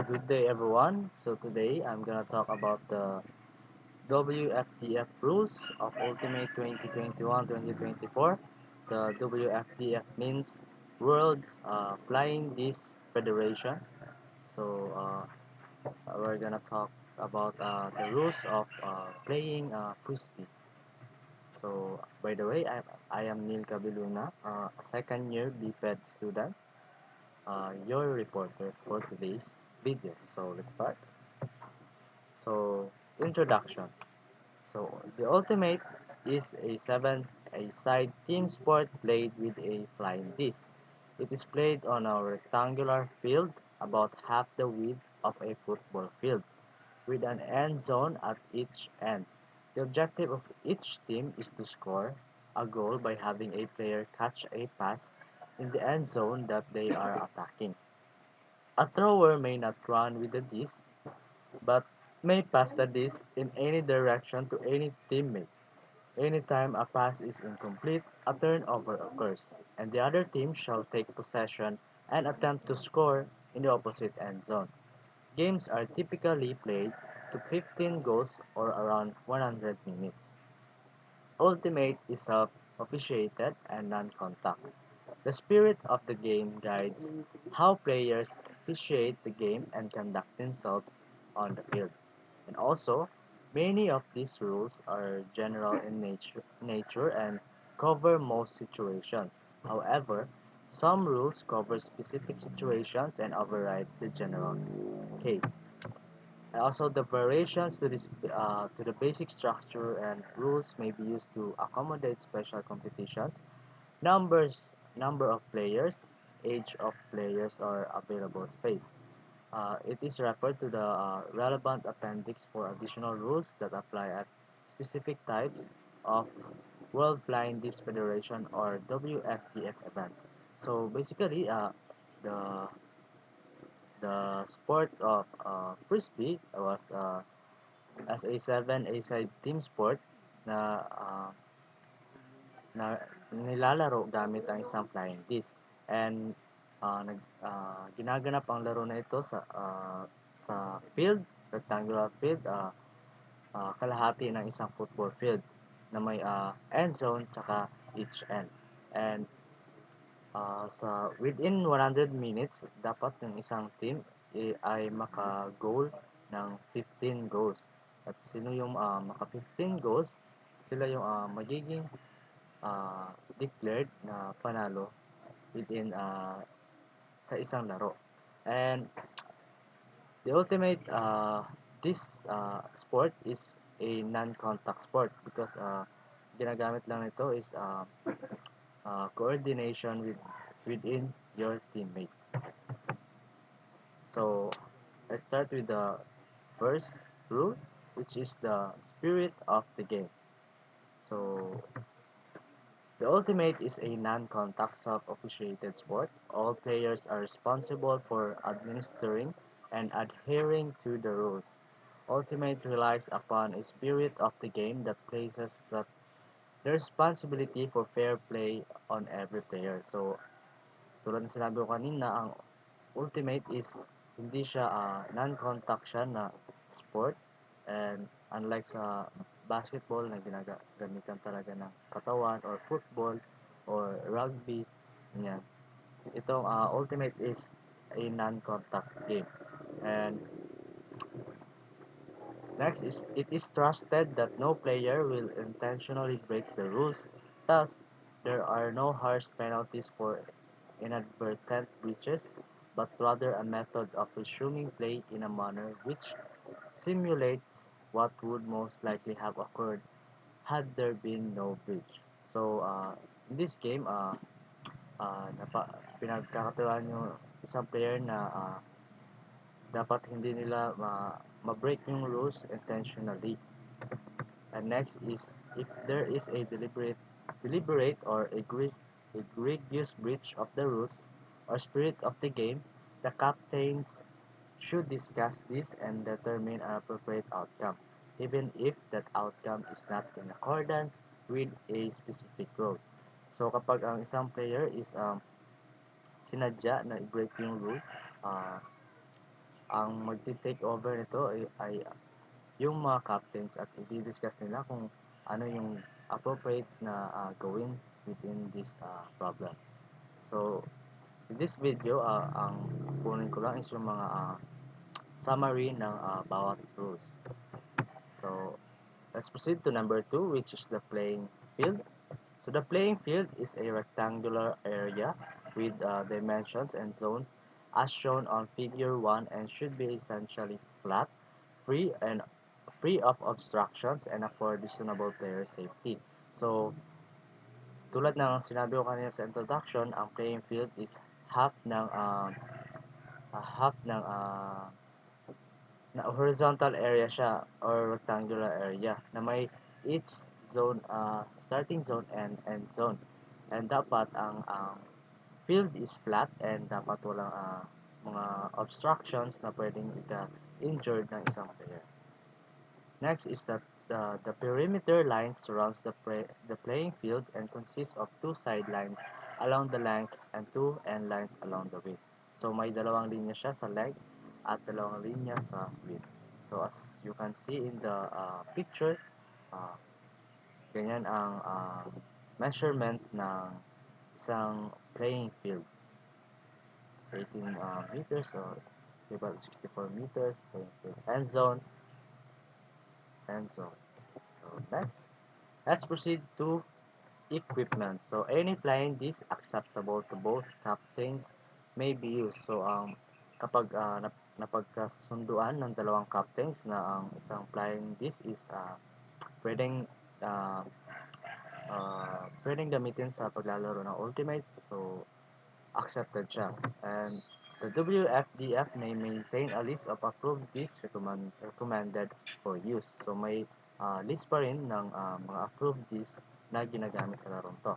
Good day, everyone. So today I'm gonna talk about the WFDF rules of Ultimate 2021-2024. The WFDF means World Flying Disc Federation. So we're gonna talk about the rules of playing frisbee. So by the way, I am Neil CABILONA, a second year BPEd student, your reporter for today's video. So let's start. So, introduction. So, the Ultimate is a side team sport played with a flying disc. It is played on a rectangular field about half the width of a football field, with an end zone at each end. The objective of each team is to score a goal by having a player catch a pass in the end zone that they are attacking. A thrower may not run with the disc, but may pass the disc in any direction to any teammate. Anytime a pass is incomplete, a turnover occurs, and the other team shall take possession and attempt to score in the opposite end zone. Games are typically played to 15 goals or around 100 minutes. Ultimate is self-officiated and non-contact. The spirit of the game guides how players officiate the game and conduct themselves on the field. And also, many of these rules are general in nature and cover most situations. However, some rules cover specific situations and override the general case. And also, the variations to the basic structure and rules may be used to accommodate special competitions, number of players, age of players, or available space. It is referred to the relevant appendix for additional rules that apply at specific types of World Flying Disc Federation or WFTF events. So basically, the the sport of frisbee was as a seven-a-side team sport na na nilalaro gamit ang isang flying disc. And ginaganap ang laro na ito sa field, rectangular field, kalahati ng isang football field na may end zone tsaka each end. And sa within 100 minutes, dapat yung isang team ay maka-goal ng 15 goals. At sino yung maka 15 goals, sila yung magiging declared na panalo within sa isang laro. And the ultimate this sport is a non-contact sport because ginagamit lang nito is coordination within your teammate. So let's start with the first rule, which is the spirit of the game. So the Ultimate is a non-contact self-officiated sport. All players are responsible for administering and adhering to the rules. Ultimate relies upon a spirit of the game that places the responsibility for fair play on every player. So, tulad ng sinabi ko kanina, ang Ultimate is hindi siya non-contact siya na sport, and unlike sa basketball na ginagamitan talaga ng katawan, or football or rugby, ganyan. Itong Ultimate is a non-contact game. And next is it is trusted that no player will intentionally break the rules. Thus, there are no harsh penalties for inadvertent breaches, but rather a method of resuming play in a manner which simulates what would most likely have occurred had there been no breach. So, in this game, pinagkakatiwalaan yung isang player na dapat hindi nila ma-break yung rules intentionally. And next is if there is a deliberate or egregious breach of the rules or spirit of the game, the captains should discuss this and determine an appropriate outcome, even if that outcome is not in accordance with a specific rule. So kapag ang isang player is sinadya na i-break yung rule, uh, ang magti-take over nito ay yung mga captains at i-discuss nila kung ano yung appropriate na gawin within this problem. So, in this video, ang kunin ko lang is yung mga summary ng bawat rules. So, let's proceed to number 2, which is the playing field. So the playing field is a rectangular area with dimensions and zones as shown on figure 1 and should be essentially flat, free and free of obstructions and afford reasonable player safety. So tulad ng sinabi ko kanina sa introduction, ang playing field is half ng na horizontal area siya or rectangular area na may each zone starting zone and end zone. And dapat ang field is flat and dapat walang mga obstructions na pwedeng ika-injured ng isang player. Next is that the perimeter line surrounds the playing field and consists of two sidelines along the length and two end lines along the width. So may dalawang linya siya sa length at dalawang linya sa width. So as you can see in the picture, uh, ganyan ang measurement ng isang playing field. 18 meters or about 64 meters playing field. End zone. So next, let's proceed to equipment. So any flying disc acceptable to both captains may be used. So kapag napagkasunduan ng dalawang captains na ang isang flying disc is pwedeng uh, pwedeng gamitin sa paglalaro ng ultimate. So accepted siya. And the WFDF may maintain a list of approved discs recommended for use. So may list pa rin ng mga approved discs na ginagamit sa larong to.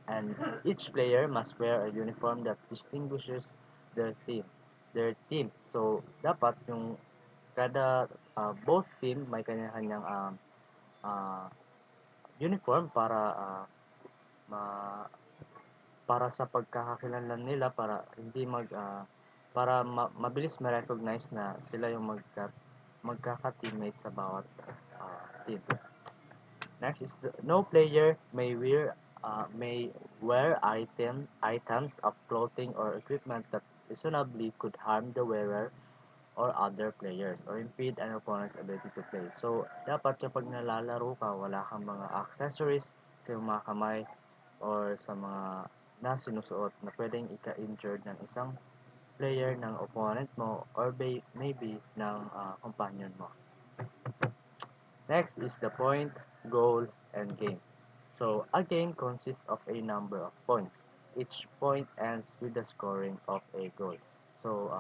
And each player must wear a uniform that distinguishes their team. So dapat yung both team may kanya-kanyang uh, uniform ma, para sa pagkakakilanlan nila para mabilis ma-recognize na sila yung magkaka-teammate sa bawat team. Next is no player may wear items of clothing or equipment that reasonably could harm the wearer or other players or impede an opponent's ability to play. So, dapat kapag nalalaro ka, wala kang mga accessories sa iyong mga kamay or sa mga na sinusuot na pwedeng ika-injured ng isang player ng opponent mo or maybe ng companion mo. Next is the point, goal, and game. So, a game consists of a number of points. Each point ends with the scoring of a goal. So,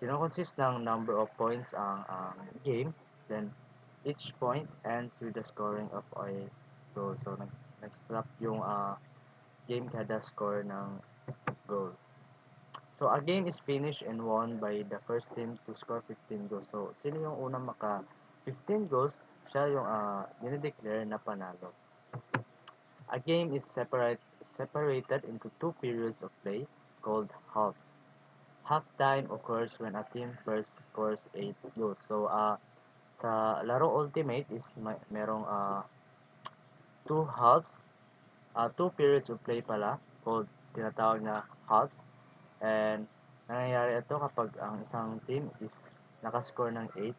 kinoconsist ng number of points ang game, then each point ends with the scoring of a goal. So, nag-stop yung game kada score ng goal. So, a game is finished and won by the first team to score 15 goals. So, sino yung unang maka 15 goals, siya yung dinideclare na panalo. A game is separated into two periods of play called halves. Halftime occurs when a team first scores 8 goals. So, sa laro Ultimate is merong two halves, two periods of play pala, called tinatawag na halves. And nangyayari ito kapag ang isang team is nakascore ng 8.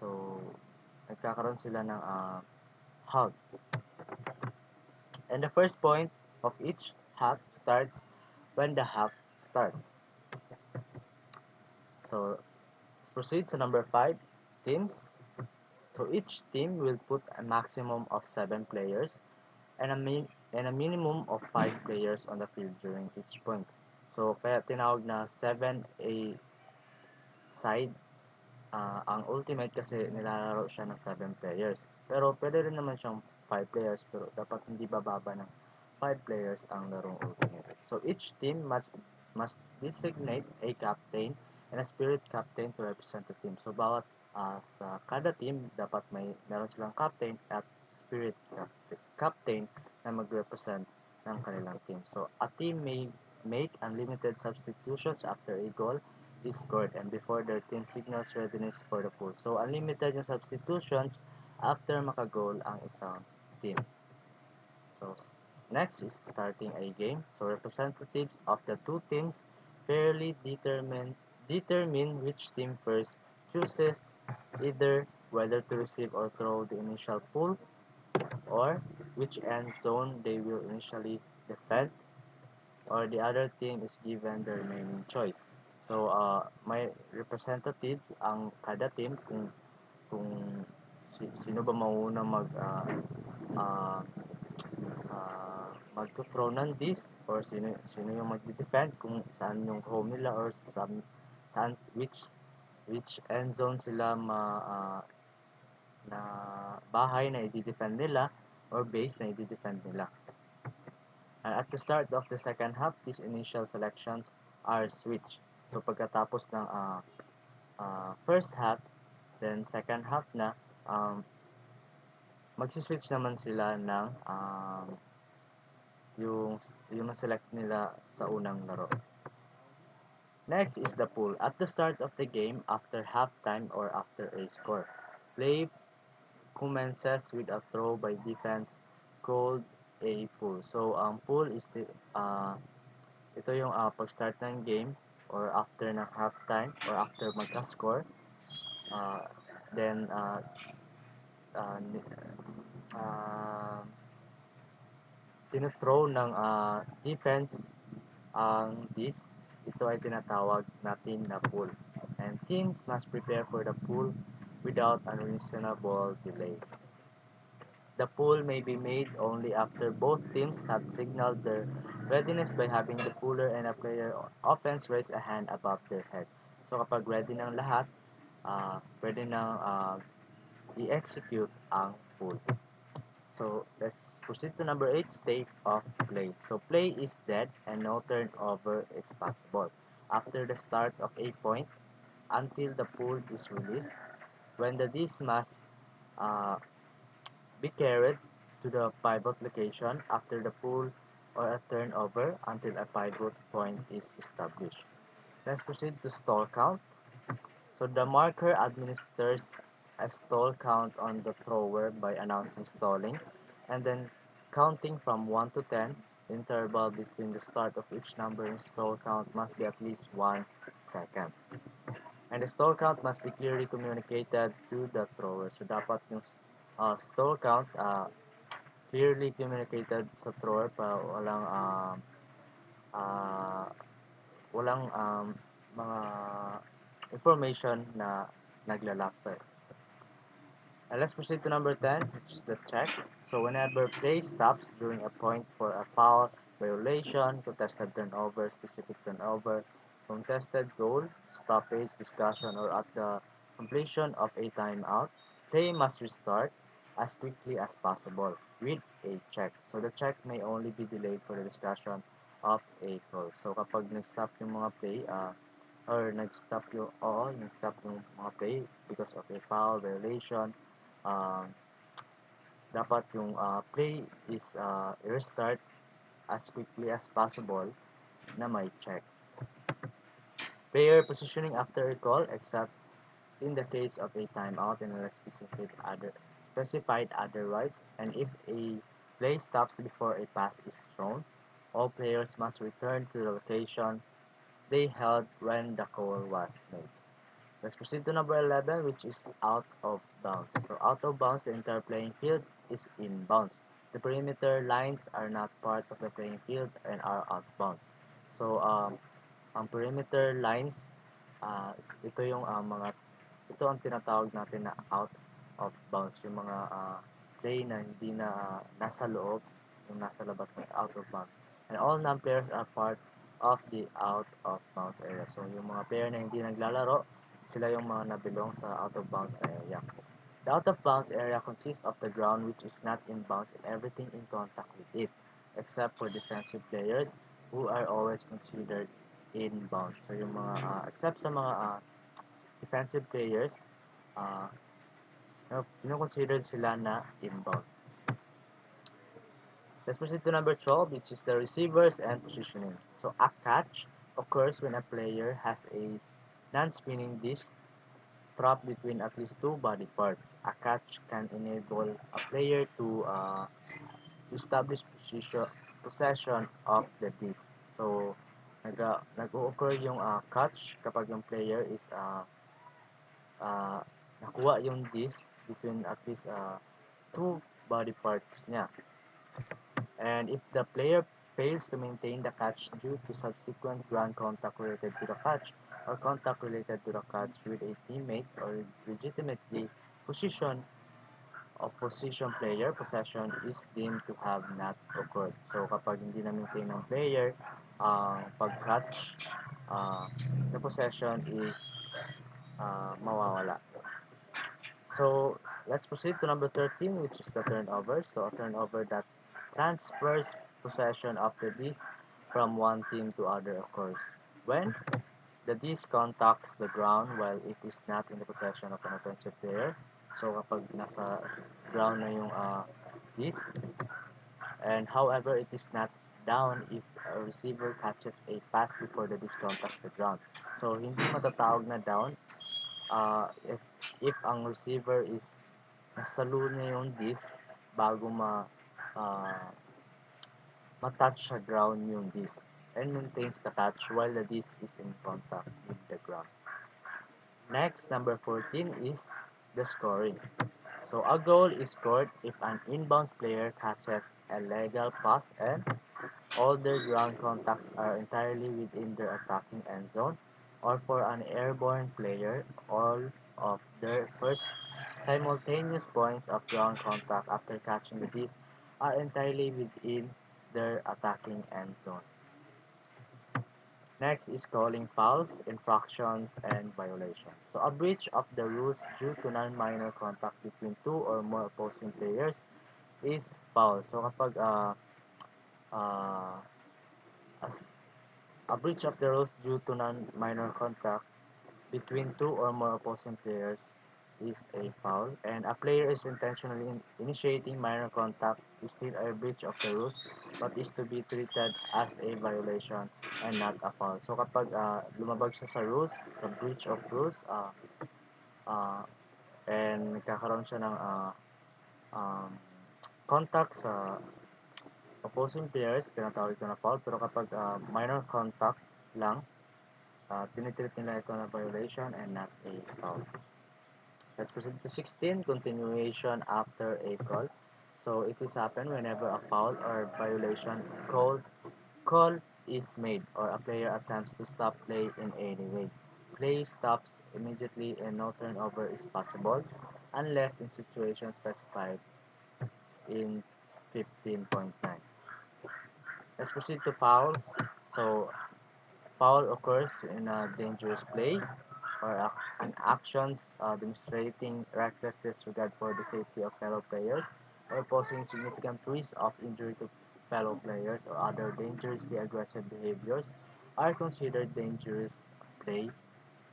So, nagkakaroon sila ng halves. And the first point of each half starts when the half starts. So, let's proceed to number 5, teams. So, each team will put a maximum of 7 players and a minimum of 5 players on the field during each points. So, kaya tinawag na 7A side ang ultimate kasi nilalaro siya ng 7 players. Pero pwede rin naman siyang 5 players pero dapat hindi bababa ng 5 players ang larong ultimate. So each team must designate a captain and a spirit captain to represent the team. So bawat sa kada team dapat meron silang captain at spirit captain na mag-represent ng kanilang team. So a team make unlimited substitutions after a goal is scored and before their team signals readiness for the pool. So, unlimited yung substitutions after makagol ang isang team. So, next is starting a game. So, representatives of the two teams fairly determine which team first chooses either whether to receive or throw the initial pool or which end zone they will initially defend or the other team is given the remaining choice. So, may representative ang kada team kung sino ba mauna uh, magto-throw ng disc or sino yung magde-defend kung saan yung home nila or saan which end zone sila na bahay na i-defend nila or base na i-defend nila. And at the start of the second half, these initial selections are switched. So pagkatapos ng first half, then second half na, magsi-switch naman sila ng yung na-select nila sa unang laro. Next is the pool. At the start of the game, after halftime or after a score, play commences with a throw by defense called a pool. So, ang pool is ito yung pag-start ng game or after ng halftime or after magka-score. Then, uh, uh, tinu-throw ng defense ang disc. Ito ay tinatawag natin na pool. And teams must prepare for the pool without unreasonable delay. The pool may be made only after both teams have signaled their readiness by having the pooler and a player offense raise a hand above their head. So kapag ready ng lahat, pwede nang i-execute ang pool. So let's proceed to number 8, state of play. So play is dead and no turnover is possible. After the start of a point, until the pool is released, when the disc must uh, be carried to the pivot location after the pool or a turnover until a pivot point is established. Let's proceed to stall count. So the marker administers a stall count on the thrower by announcing stalling and then counting from 1 to 10. The interval between the start of each number in stall count must be at least 1 second. And the stall count must be clearly communicated to the thrower. So dapat yung stall count clearly communicated sa thrower para uh, walang mga information na naglalapses. And let's proceed to number 10, which is the check. So whenever play stops during a point for a foul, violation, contested turnover, specific turnover, contested goal, stoppage, discussion, or at the completion of a timeout, play must restart as quickly as possible with a check. So the check may only be delayed for the discussion of a call. So kapag nag-stop yung mga play, or nag-stop yung mga play because of a foul, violation, dapat yung play is restart as quickly as possible na may check. Player positioning after a call except in the case of a timeout unless specified otherwise, and if a play stops before a pass is thrown, all players must return to the location they held when the call was made. Let's proceed to number 11, which is out of bounds. So out of bounds, the entire playing field is in bounds. The perimeter lines are not part of the playing field and are out of bounds. So ang perimeter lines, ito yung ito ang tinatawag natin na out of bounds. Yung mga play na hindi na nasa loob, yung nasa labas na out of bounds. And all non-players are part of the out of bounds area. So yung mga player na hindi naglalaro, sila yung mga nabilong sa out of bounds na area. The out of bounds area consists of the ground which is not in bounds and everything in contact with it, except for defensive players who are always considered in bounds. So yung mga, except sa mga defensive players, considered sila na in bounds. Let's proceed to number 12, which is the receivers and positioning. So a catch occurs when a player has a non-spinning disc trapped between at least two body parts. A catch can enable a player to establish possession of the disc. So nag-o-occur yung catch kapag yung player is uh, nakuha yung disc between at least two body parts niya. And if the player fails to maintain the catch due to subsequent ground contact related to the catch or contact related to the catch with a teammate or legitimately position of position player, possession is deemed to have not occurred. So kapag hindi na-maintain ng player ang pag-catch, the possession is mawawala. So let's proceed to number 13, which is the turnover. So a turnover that transfers possession of the disc from one team to other occurs when the disc contacts the ground while it is not in the possession of an offensive player. So kapag nasa ground na yung disc, and however it is not down if a receiver catches a pass before the disc contacts the ground. So hindi matatawag na down if ang receiver is nasalo niya yung disc bago uh, ma-touch sa ground yung disc and maintains the catch while the disc is in contact with the ground. Next, number 14 is the scoring. So a goal is scored if an inbounds player catches a legal pass and all their ground contacts are entirely within their attacking end zone, or for an airborne player, all of their first simultaneous points of ground contact after catching the disc are entirely within their attacking end zone. Next is calling fouls, infractions, and violations. So a breach of the rules due to non-minor contact between two or more opposing players is foul. So kapag uh, as a breach of the rules due to non-minor contact between two or more opposing players is a foul, and a player is intentionally initiating minor contact is still a breach of the rules but is to be treated as a violation and not a foul. So kapag lumabag siya sa rules, sa breach of rules, uh, and nagkakaroon siya ng um, contact sa opposing players, tinatawag ito na foul. Pero kapag minor contact lang, tinitreat nila ito na violation and not a foul. Let's proceed to 16, continuation after a call. So it is happen whenever a foul or violation call is made or a player attempts to stop play in any way. Play stops immediately and no turnover is possible unless in situations specified in 15.9. Let's proceed to fouls. So foul occurs in a dangerous play or an actions demonstrating reckless disregard for the safety of fellow players or posing significant risk of injury to fellow players or other dangerously aggressive behaviors are considered dangerous play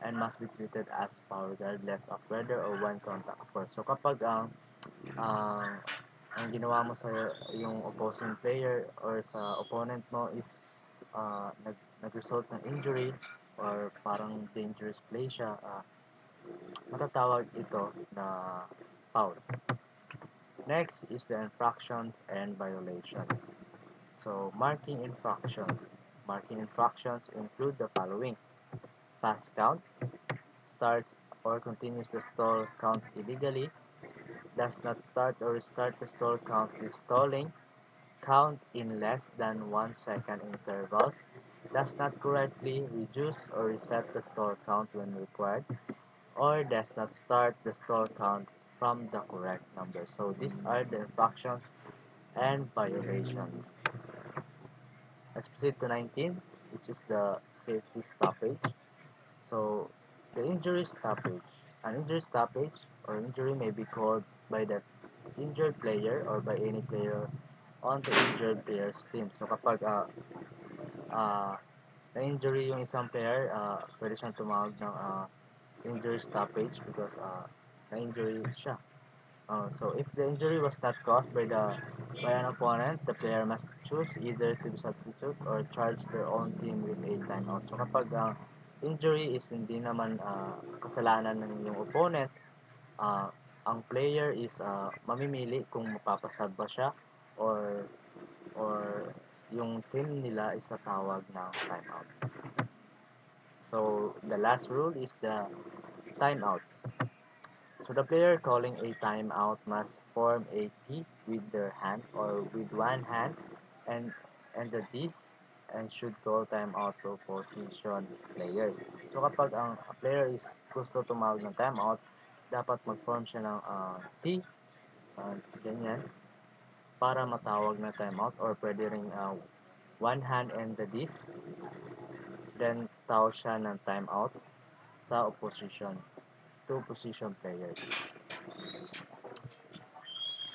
and must be treated as foul regardless of whether or when contact occurs. So kapag uh, ang ginawa mo sa yung opposing player or sa opponent mo is nag-result ng injury or parang dangerous play siya, matatawag ito na foul. Next is the infractions and violations. So, marking infractions. Marking infractions include the following: fast count, starts or continues the stall count illegally, does not start or restart the stall count with stalling, count in less than 1 second intervals, does not correctly reduce or reset the stall count when required, or does not start the stall count from the correct number. So these are the infractions and violations. Let's proceed to 19, which is the safety stoppage. So the injury stoppage. An injury stoppage or injury may be called by the injured player or by any player on the injured player's team. So kapag uh, na-injury yung isang player, pwede siyang tumawag ng injury stoppage because na-injury siya. So if the injury was not caused by an opponent, the player must choose either to substitute or charge their own team with a timeout. So kapag ang injury is hindi naman kasalanan ng yung opponent, uh, ang player is mamimili kung mapapasab ba siya or or yung team nila is tatawag ng timeout. So the last rule is the timeout. So the player calling a timeout must form a T with their hand or with one hand and the this and should call timeout to position players. So kapag ang player is gusto tumawag ng timeout, dapat mag-form siya ng T, ganyan, para matawag na timeout or pwede ring one hand and the this, then tawag siya ng timeout sa opposition to position players.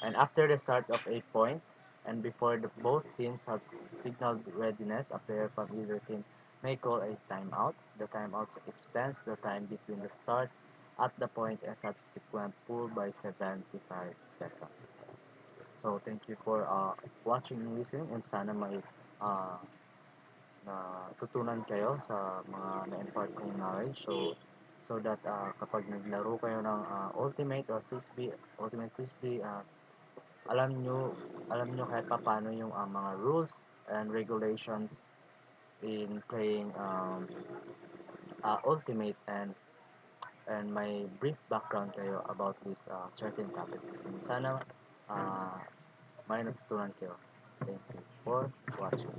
And after the start of a point, and before both teams have signaled readiness, a player from either team may call a timeout. The timeout extends the time between the start at the point and subsequent pull by 75 seconds. So thank you for watching and listening, and sana may uh, natutunan kayo sa mga na-impart kong knowledge. So that kapag naglaro kayo ng ultimate frisbee, alam nyo kahit paano yung mga rules and regulations in playing ultimate, and may brief background kayo about this certain topic. Sana may natutunan kayo. Thank you for watching.